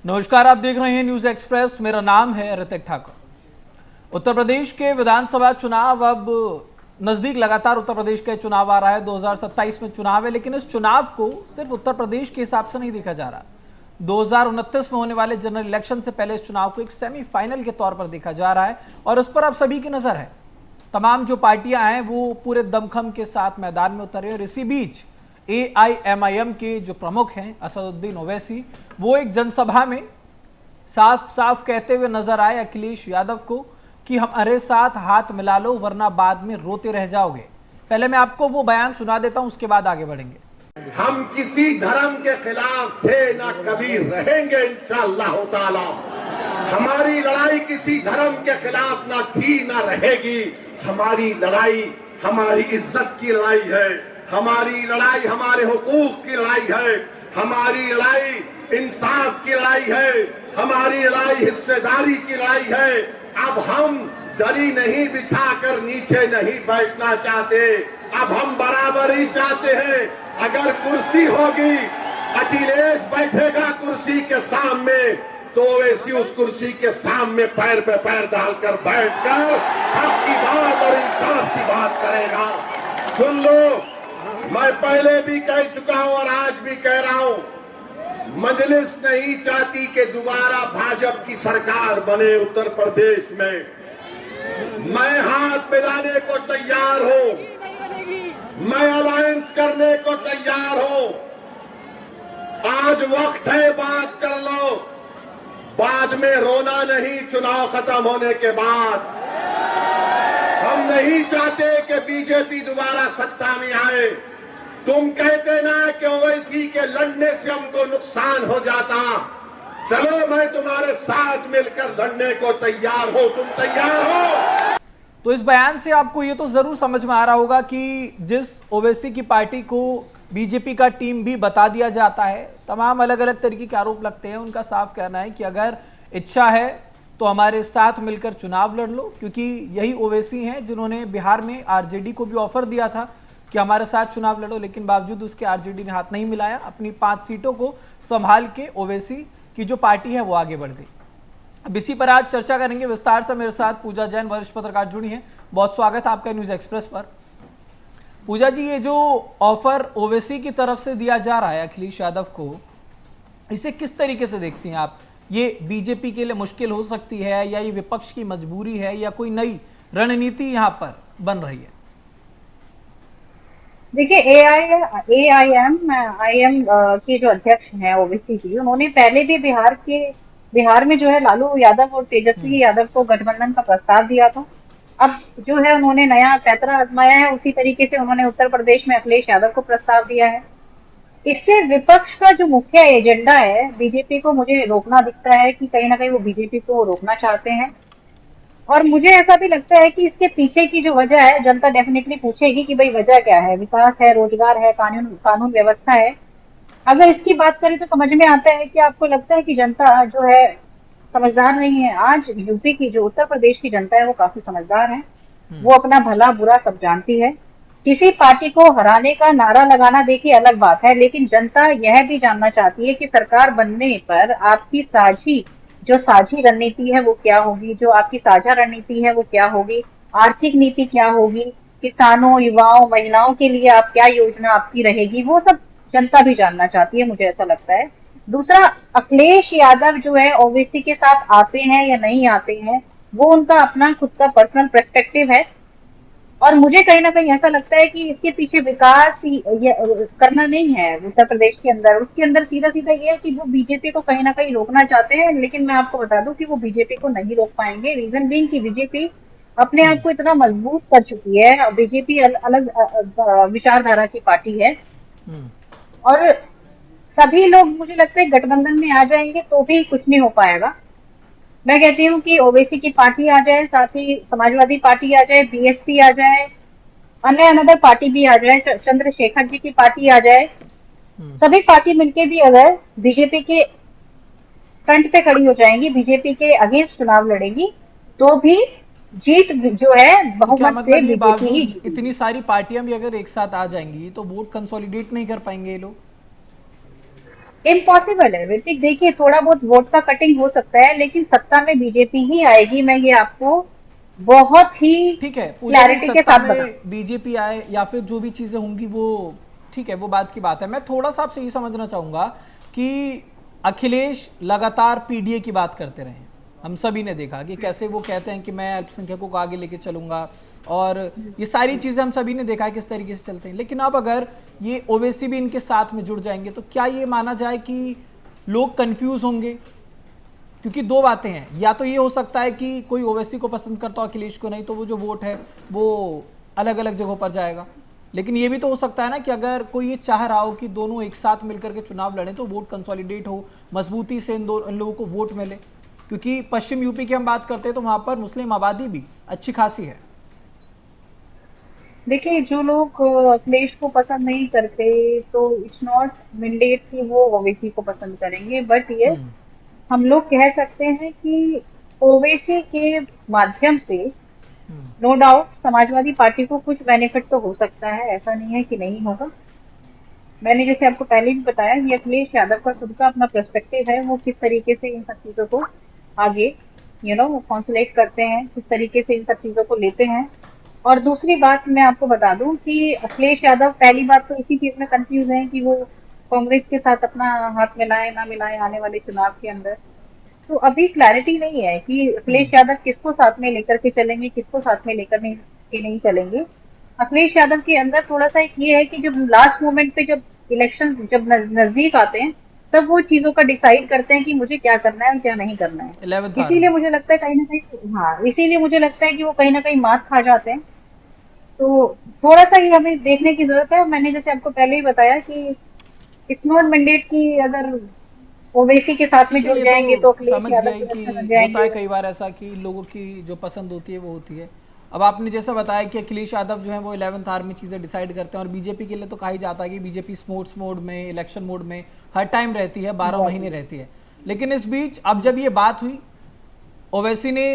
नमस्कार, आप देख रहे हैं न्यूज एक्सप्रेस। मेरा नाम है ऋतिक ठाकुर। उत्तर प्रदेश के विधानसभा चुनाव अब नजदीक, लगातार उत्तर प्रदेश का चुनाव आ रहा है। 2027 में चुनाव है, लेकिन इस चुनाव को सिर्फ उत्तर प्रदेश के हिसाब से नहीं देखा जा रहा। 2029 में होने वाले जनरल इलेक्शन से पहले इस चुनाव को एक सेमीफाइनल के तौर पर देखा जा रहा है और उस पर अब सभी की नजर है। तमाम जो पार्टियां हैं वो पूरे दमखम के साथ मैदान में उतरे और इसी बीच AIMIM के जो प्रमुख हैं असदुद्दीन ओवैसी, वो एक जनसभा में साफ साफ कहते हुए नजर आए अखिलेश यादव को कि हमारे साथ हाथ मिला लो वरना बाद में रोते रह जाओगे। पहले मैं आपको वो बयान सुना देता हूं, उसके बाद आगे बढ़ेंगे। हम किसी धर्म के खिलाफ थे ना कभी रहेंगे इंशाअल्लाह ताला। हमारी लड़ाई किसी धर्म के खिलाफ ना थी ना रहेगी। हमारी लड़ाई हमारी इज्जत की लड़ाई है। हमारी लड़ाई हमारे हुकूक की लड़ाई है। हमारी लड़ाई इंसाफ की लड़ाई है। हमारी लड़ाई हिस्सेदारी की लड़ाई है। अब हम दरी नहीं बिछाकर नीचे नहीं बैठना चाहते, अब हम बराबरी चाहते हैं। अगर कुर्सी होगी, अखिलेश बैठेगा कुर्सी के सामने, तो वैसी उस कुर्सी के सामने पैर पे पैर डालकर बैठकर हक की बात और इंसाफ की बात करेगा। सुन लो, मैं पहले भी कह चुका हूं और आज भी कह रहा हूं, मजलिस नहीं चाहती कि दोबारा भाजपा की सरकार बने उत्तर प्रदेश में। मैं हाथ मिलाने को तैयार हूं, मैं अलायंस करने को तैयार हूं। आज वक्त है, बात कर लो, बाद में रोना नहीं। चुनाव खत्म होने के बाद हम नहीं चाहते कि बीजेपी दोबारा सत्ता में आए। तुम कहते ना कि ओवैसी के लड़ने से हमको नुकसान हो जाता। चलो, मैं तुम्हारे साथ मिलकर लड़ने को तैयार हूं। तुम तैयार हो? तो इस बयान से आपको ये तो जरूर समझ में आ रहा होगा कि जिस ओवैसी की पार्टी को बीजेपी का टीम भी बता दिया जाता है, तमाम अलग अलग तरीके के आरोप लगते हैं, उनका साफ कहना है कि अगर इच्छा है तो हमारे साथ मिलकर चुनाव लड़ लो। क्योंकि यही ओवैसी हैं जिन्होंने बिहार में आरजेडी को भी ऑफर दिया था कि हमारे साथ चुनाव लड़ो, लेकिन बावजूद उसके आरजेडी ने हाथ नहीं मिलाया। अपनी 5 सीटों को संभाल के ओवैसी की जो पार्टी है वो आगे बढ़ गई। अब इसी पर आज चर्चा करेंगे विस्तार से। मेरे साथ पूजा जैन, वरिष्ठ पत्रकार, जुड़ी हैं। बहुत स्वागत है आपका न्यूज एक्सप्रेस पर। पूजा जी, ये जो ऑफर ओवैसी की तरफ से दिया जा रहा है अखिलेश यादव को, इसे किस तरीके से देखती हैं आप? ये बीजेपी के लिए मुश्किल हो सकती है, या ये विपक्ष की मजबूरी है, या कोई नई रणनीति यहाँ पर बन रही है? देखिए, AIM की जो अध्यक्ष हैं ओवैसी की, उन्होंने पहले भी बिहार में जो है लालू यादव और तेजस्वी यादव को गठबंधन का प्रस्ताव दिया था। अब जो है उन्होंने नया पैंतरा आजमाया है, उसी तरीके से उन्होंने उत्तर प्रदेश में अखिलेश यादव को प्रस्ताव दिया है। इससे विपक्ष का जो मुख्य एजेंडा है बीजेपी को मुझे रोकना दिखता है कि कहीं ना कहीं वो बीजेपी को रोकना चाहते हैं। और मुझे ऐसा भी लगता है कि इसके पीछे की जो वजह है, जनता डेफिनेटली पूछेगी कि भाई वजह क्या है। विकास है, रोजगार है, कानून व्यवस्था है। अगर इसकी बात करें तो समझ में आता है कि आपको लगता है कि जनता जो है समझदार नहीं है। आज यूपी की जो उत्तर प्रदेश की जनता है वो काफी समझदार है। वो अपना भला बुरा सब जानती है। किसी पार्टी को हराने का नारा लगाना देखिए अलग बात है, लेकिन जनता यह भी जानना चाहती है कि सरकार बनने पर आपकी साझी रणनीति है वो क्या होगी, जो आपकी साझा रणनीति है वो क्या होगी, आर्थिक नीति क्या होगी, किसानों, युवाओं, महिलाओं के लिए आप क्या योजना आपकी रहेगी, वो सब जनता भी जानना चाहती है, मुझे ऐसा लगता है। दूसरा, अखिलेश यादव जो है ओवैसी के साथ आते हैं या नहीं आते हैं, वो उनका अपना खुद का पर्सनल पर्सपेक्टिव है। और मुझे कहीं ना कहीं ऐसा लगता है कि इसके पीछे विकास करना नहीं है उत्तर प्रदेश के अंदर। उसके अंदर सीधा सीधा ये है कि वो बीजेपी को कहीं ना कहीं रोकना चाहते हैं, लेकिन मैं आपको बता दूं कि वो बीजेपी को नहीं रोक पाएंगे। रीजन बीइंग कि बीजेपी अपने आप को इतना मजबूत कर चुकी है। बीजेपी अलग विचारधारा की पार्टी है और सभी लोग मुझे लगता है गठबंधन में आ जाएंगे तो भी कुछ नहीं हो पाएगा। मैं कहती हूँ कि ओवैसी की पार्टी आ जाए, साथ ही समाजवादी पार्टी आ जाए, BSP आ जाए, अन्य अनदर पार्टी भी आ जाए, चंद्रशेखर जी की पार्टी आ जाए, सभी पार्टी मिलके भी अगर बीजेपी के फ्रंट पे खड़ी हो जाएंगी, बीजेपी के अगेंस्ट चुनाव लड़ेगी, तो भी जीत जो है बहुमत से बीजेपी ही जीतेगी। इतनी सारी पार्टियां भी अगर एक साथ आ जाएंगी तो वोट कंसोलिडेट नहीं कर पाएंगे ये लोग? इम्पॉसिबल है ऋतिक। देखिए, थोड़ा बहुत वोट का कटिंग हो सकता है, लेकिन सत्ता में बीजेपी ही आएगी, मैं ये आपको बहुत ही ठीक है पूजा जी, क्लैरिटी के सत्ता साथ बता। में बीजेपी आए या फिर जो भी चीजें होंगी वो ठीक है, वो बात की बात है। मैं थोड़ा सा आपसे ये समझना चाहूंगा कि अखिलेश लगातार पीडीए की बात करते रहे हैं। हम सभी ने देखा कि कैसे वो कहते हैं कि मैं अल्पसंख्यकों को आगे लेके चलूंगा, और ये सारी चीजें हम सभी ने देखा है किस तरीके से चलते हैं। लेकिन अब अगर ये ओवैसी भी इनके साथ में जुड़ जाएंगे तो क्या ये माना जाए कि लोग कंफ्यूज होंगे? क्योंकि दो बातें हैं, या तो ये हो सकता है कि कोई ओवैसी को पसंद करता हो अखिलेश को, नहीं तो वो जो वोट है वो अलग अलग जगहों पर जाएगा। लेकिन ये भी तो हो सकता है ना कि अगर कोई ये चाह रहा हो कि दोनों एक साथ मिलकर के चुनाव लड़ें तो वोट कंसोलिडेट हो, मजबूती से इन लोगों को वोट मिले। क्योंकि पश्चिम यूपी की हम बात करते हैं तो वहां पर मुस्लिम आबादी भी अच्छी खासी है। देखिए, जो लोग अखिलेश को पसंद नहीं करते, तो इट्स नॉट मैंडेट कि वो ओवैसी को पसंद करेंगे, बट यस, हम्म। हम लोग कह सकते हैं कि ओवैसी के माध्यम से हम्म। नो डाउट समाजवादी पार्टी को कुछ बेनिफिट तो हो सकता है, ऐसा नहीं है कि नहीं होगा। मैंने जैसे आपको पहले भी बताया, ये अखिलेश यादव का खुद का अपना पर्सपेक्टिव है, वो किस तरीके से इन सब चीजों को आगे कॉन्सुलेट करते हैं, किस तरीके से इन सब चीजों को लेते हैं। और दूसरी बात मैं आपको बता दूं कि अखिलेश यादव पहली बात तो इसी चीज में कंफ्यूज है कि वो कांग्रेस के साथ अपना हाथ मिलाए ना मिलाए आने वाले चुनाव के अंदर। तो अभी क्लैरिटी नहीं है कि हम्म। अखिलेश यादव किसको साथ में लेकर के चलेंगे, किसको साथ में लेकर नहीं चलेंगे। अखिलेश यादव के अंदर थोड़ा सा एक ये है कि जब लास्ट मोमेंट पे, जब इलेक्शन जब नजदीक आते हैं, तब वो चीजों का डिसाइड करते हैं कि मुझे क्या करना है और क्या नहीं करना है। 11th आवर इसीलिए में। मुझे लगता है कहीं ना कहीं, हाँ, इसीलिए मुझे लगता है कि वो कहीं ना कहीं मात खा जाते हैं। तो थोड़ा सा ये हमें देखने की जरूरत है। मैंने जैसे आपको पहले ही बताया कि इट्स नॉट मैंडेट कि अगर ओवैसी के साथ में ठीक है, जुड़ ये तो जाएंगे तो अखिलेश समझ यादव गया ही के कि रक्षक बन होता है जाएंगे। कई बार ऐसा कि लोगों की जो पसंद होती है वो होती है। अब आपने जैसा बताया कि अखिलेश यादव जो है वो 11th आवर में चीज़ें डिसाइड करते हैं, और बीजेपी के लिए तो कहा ही जाता है कि बीजेपी स्पोर्ट्स मोड में, इलेक्शन मोड में हर टाइम रहती है, 12 महीने एग्जैक्टली। रहती है। लेकिन इस बीच अब जब ये बात हुई, ओवैसी ने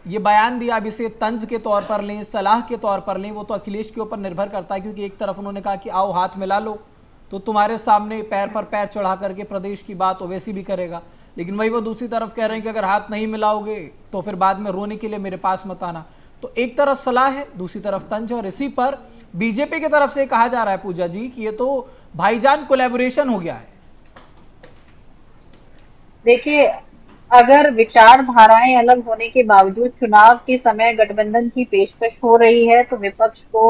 ये बयान दिया, अब इसे तंज के तौर पर लें, सलाह के तौर पर लें, वो तो अखिलेश के ऊपर निर्भर करता है। क्योंकि एक तरफ उन्होंने कहा कि आओ हाथ मिला लो, तो तुम्हारे सामने पैर पर पैर चढ़ा करके प्रदेश की बात ओवैसी भी करेगा। लेकिन वही वो दूसरी तरफ कह रहे हैं कि अगर हाथ नहीं मिलाओगे तो फिर बाद में रोने के लिए मेरे पास मत आना। तो एक तरफ सलाह है, दूसरी तरफ तंज है, और इसी पर बीजेपी की तरफ से कहा जा रहा है पूजा जी कि ये तो भाईजान कोलैबोरेशन हो गया है। देखिए, अगर विचारधाराएं अलग होने के बावजूद चुनाव के समय गठबंधन की पेशकश हो रही है, तो विपक्ष को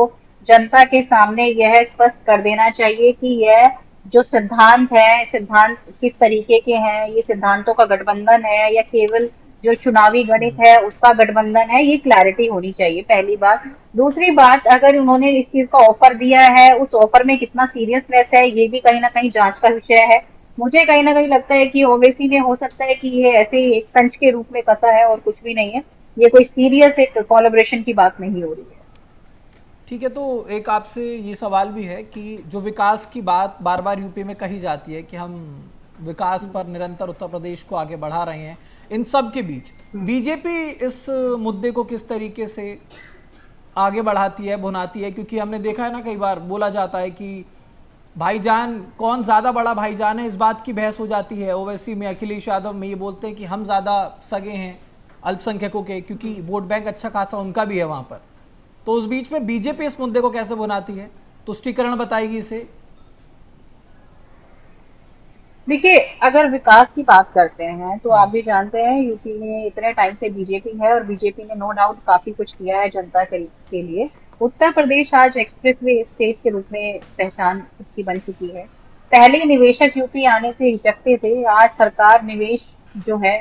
जनता के सामने यह स्पष्ट कर देना चाहिए कि यह जो सिद्धांत है, सिद्धांत किस तरीके के हैं, ये सिद्धांतों का गठबंधन है या केवल जो चुनावी गणित है उसका गठबंधन है, ये क्लैरिटी होनी चाहिए, पहली बात। दूसरी बात, अगर उन्होंने इस चीज का ऑफर दिया है, उस ऑफर में कितना सीरियसनेस है, ये भी कहीं ना कहीं जांच का विषय है। मुझे कहीं ना कहीं लगता है कि ओवैसी ने, हो सकता है कि ये ऐसे ही एक संच के रूप में कसा है और कुछ भी नहीं है। ये कोई सीरियस एक कोलैबोरेशन की बात नहीं हो रही है। ठीक है, तो एक आपसे ये सवाल भी है कि जो विकास की बात बार बार यूपी में कही जाती है कि हम विकास पर निरंतर उत्तर प्रदेश को आगे बढ़ा रहे हैं, इन सब के बीच बीजेपी इस मुद्दे को किस तरीके से आगे बढ़ाती है, भुनाती है? क्योंकि हमने देखा है ना, कई बार बोला जाता है कि भाईजान कौन ज्यादा बड़ा भाईजान है, इस बात की बहस हो जाती है। ओवैसी में, अखिलेश यादव में ये बोलते हैं कि हम ज्यादा सगे हैं अल्पसंख्यकों के, क्योंकि वोट बैंक अच्छा खासा उनका भी है वहां पर। तो उस बीच में बीजेपी इस मुद्दे को कैसे भुनाती है? तुष्टिकरण बताएगी इसे? देखिए, अगर विकास की बात करते हैं तो हम्म। आप भी जानते हैं यूपी में इतने टाइम से बीजेपी है, और बीजेपी ने नो डाउट काफी कुछ किया है जनता के लिए। उत्तर प्रदेश आज एक्सप्रेसवे स्टेट के रूप में पहचान उसकी बन चुकी है। पहले निवेशक यूपी आने से हिचकते थे, आज सरकार निवेश जो है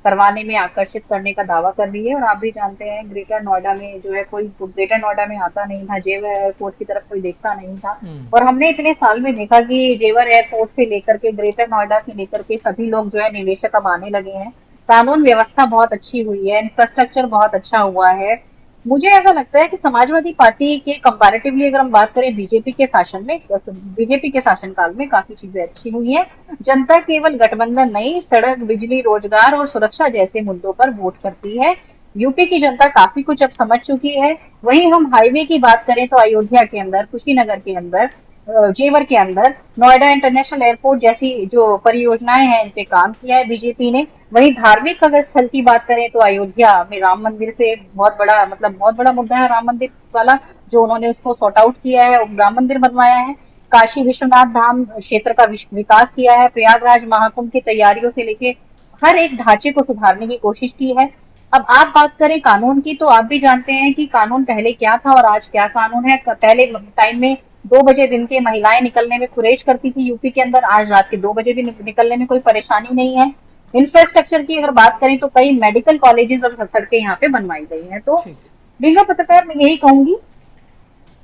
करवाने में, आकर्षित करने का दावा कर रही है। और आप भी जानते हैं, ग्रेटर नोएडा में जो है, कोई ग्रेटर नोएडा में आता नहीं था, जेवर एयरपोर्ट की तरफ कोई देखता नहीं था। हम्म। और हमने इतने साल में देखा कि जेवर एयरपोर्ट से लेकर के, ग्रेटर नोएडा से लेकर के सभी लोग जो है निवेशक अब आने लगे हैं। कानून व्यवस्था बहुत अच्छी हुई है, इंफ्रास्ट्रक्चर बहुत अच्छा हुआ है। मुझे ऐसा लगता है कि समाजवादी पार्टी के कंपैरेटिवली अगर हम बात करें बीजेपी के शासन में, बीजेपी के शासनकाल में काफी चीजें अच्छी हुई हैं। जनता केवल गठबंधन नहीं, सड़क, बिजली, रोजगार और सुरक्षा जैसे मुद्दों पर वोट करती है। यूपी की जनता काफी कुछ अब समझ चुकी है। वहीं हम हाईवे की बात करें तो अयोध्या के अंदर, कुशीनगर के अंदर जेवर के अंदर नोएडा इंटरनेशनल एयरपोर्ट जैसी जो परियोजनाएं हैं, इन पे काम किया है बीजेपी ने। वहीं धार्मिक अगर स्थल की बात करें तो अयोध्या में राम मंदिर से बहुत बड़ा, मतलब बहुत बड़ा मुद्दा है राम मंदिर वाला, जो उन्होंने उसको सॉर्ट आउट किया है, राम मंदिर बनवाया है। काशी विश्वनाथ धाम क्षेत्र का विकास किया है। प्रयागराज महाकुंभ की तैयारियों से लेके हर एक ढांचे को सुधारने की कोशिश की है। अब आप बात करें कानून की, तो आप भी जानते हैं कि कानून पहले क्या था और आज क्या कानून है। पहले टाइम में 2 बजे दिन के महिलाएं निकलने में खुरेश करती थी यूपी के अंदर, आज रात के 2 बजे भी निकलने में कोई परेशानी नहीं है। इंफ्रास्ट्रक्चर की अगर बात करें तो कई मेडिकल कॉलेजेस और सड़कें यहाँ पे बनवाई गई हैं। तो ठीक है। रीगा पत्रकार, मैं यही कहूंगी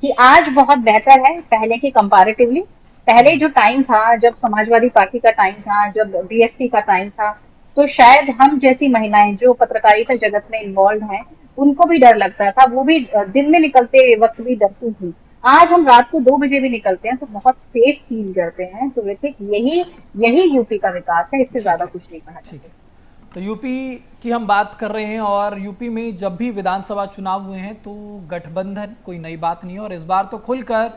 कि आज बहुत बेहतर है पहले के कंपैरेटिवली। पहले जो टाइम था, जब समाजवादी पार्टी का टाइम था, जब बीएसपी का टाइम था, तो शायद हम जैसी महिलाएं जो पत्रकारिता जगत में इन्वॉल्व हैं, उनको भी डर लगता था। वो भी दिन में निकलते वक्त भी डरती थी। आज हम रात को 2 बजे भी निकलते हैं तो बहुत सेफ फील करते हैं। तो वैसे यही यही यूपी का विकास है, इससे ठीक ज्यादा है। कुछ नहीं कहा जा ठीक है। सकता। तो यूपी की हम बात कर रहे हैं और यूपी में जब भी विधानसभा चुनाव हुए हैं तो गठबंधन कोई नई बात नहीं है, और इस बार तो खुलकर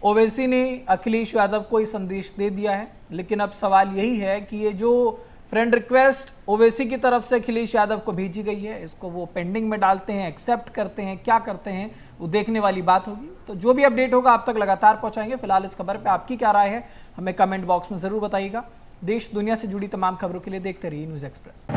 ओवैसी ने अखिलेश यादव को ही संदेश दे दिया है। लेकिन अब सवाल यही है कि ये जो फ्रेंड रिक्वेस्ट ओवैसी की तरफ से अखिलेश यादव को भेजी गई है, इसको वो पेंडिंग में डालते हैं, एक्सेप्ट करते हैं, क्या करते हैं, वो देखने वाली बात होगी। तो जो भी अपडेट होगा आप तक लगातार पहुंचाएंगे। फिलहाल इस खबर पे आपकी क्या राय है हमें कमेंट बॉक्स में जरूर बताइएगा। देश दुनिया से जुड़ी तमाम खबरों के लिए देखते रहिए न्यूज़ एक्सप्रेस।